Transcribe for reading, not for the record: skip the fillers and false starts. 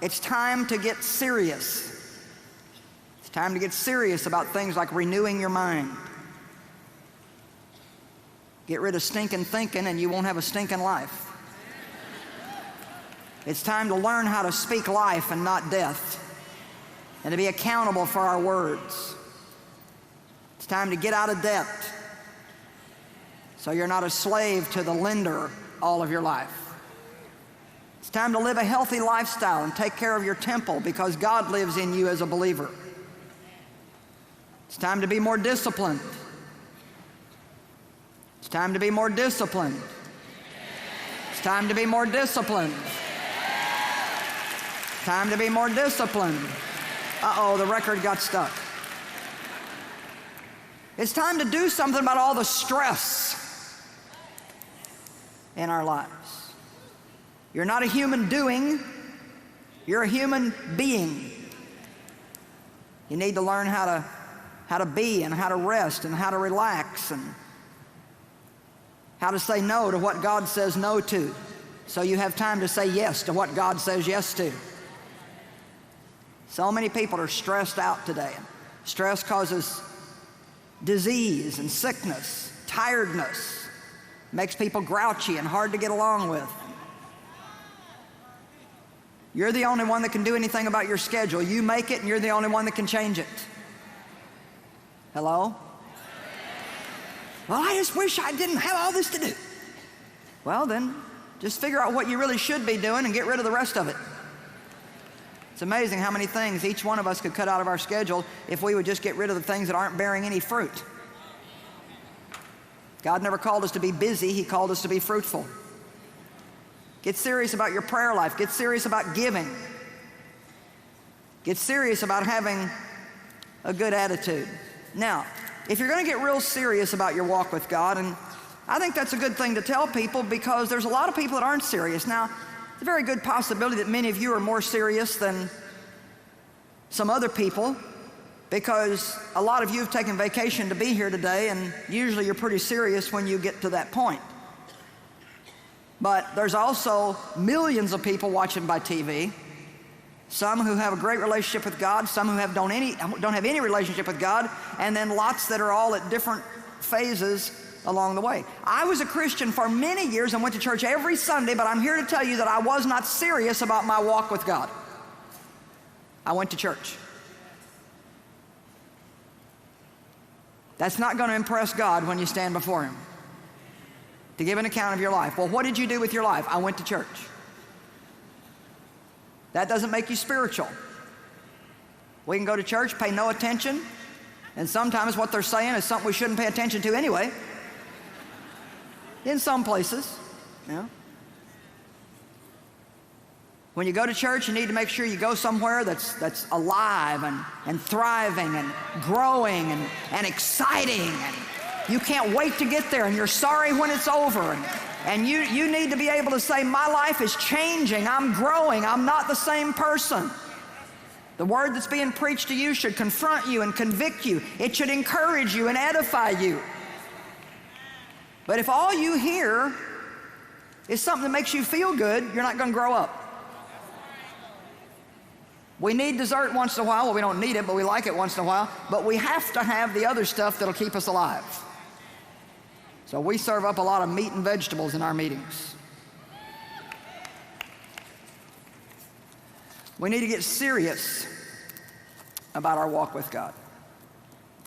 it's time to get serious. It's time to get serious about things like renewing your mind. Get rid of stinking thinking and you won't have a stinking life. It's time to learn how to speak life and not death, and to be accountable for our words. It's time to get out of debt so you're not a slave to the lender all of your life. It's time to live a healthy lifestyle and take care of your temple because God lives in you as a believer. It's time to be more disciplined. It's time to be more disciplined. It's time to be more disciplined. Time to be more disciplined. Uh-oh, the record got stuck. It's time to do something about all the stress in our lives. You're not a human doing, you're a human being. You need to learn how to be and how to rest and how to relax and how to say no to what God says no to, so you have time to say yes to what God says yes to. So many people are stressed out today. Stress causes disease and sickness, tiredness, makes people grouchy and hard to get along with. You're the only one that can do anything about your schedule. You make it and you're the only one that can change it. Hello? Well, I just wish I didn't have all this to do. Well, then, just figure out what you really should be doing and get rid of the rest of it. It's amazing how many things each one of us could cut out of our schedule if we would just get rid of the things that aren't bearing any fruit. God never called us to be busy, He called us to be fruitful. Get serious about your prayer life. Get serious about giving. Get serious about having a good attitude. Now, if you're going to get real serious about your walk with God, and I think that's a good thing to tell people because there's a lot of people that aren't serious. Now, it's a very good possibility that many of you are more serious than some other people because a lot of you have taken vacation to be here today, and usually you're pretty serious when you get to that point. But there's also millions of people watching by TV, some who have a great relationship with God, some who don't have any relationship with God, and then lots that are all at different phases along the way. I was a Christian for many years and went to church every Sunday, but I'm here to tell you that I was not serious about my walk with God. I went to church. That's not going to impress God when you stand before Him to give an account of your life. Well, what did you do with your life? I went to church. That doesn't make you spiritual. We can go to church, pay no attention, and sometimes what they're saying is something we shouldn't pay attention to anyway. In some places, yeah. When you go to church, you need to make sure you go somewhere that's alive and thriving and growing and exciting. And you can't wait to get there, and you're sorry when it's over. And you need to be able to say, my life is changing, I'm growing, I'm not the same person. The word that's being preached to you should confront you and convict you. It should encourage you and edify you. But if all you hear is something that makes you feel good, you're not going to grow up. We need dessert once in a while. Well, we don't need it, but we like it once in a while. But we have to have the other stuff that'll keep us alive. So we serve up a lot of meat and vegetables in our meetings. We need to get serious about our walk with God.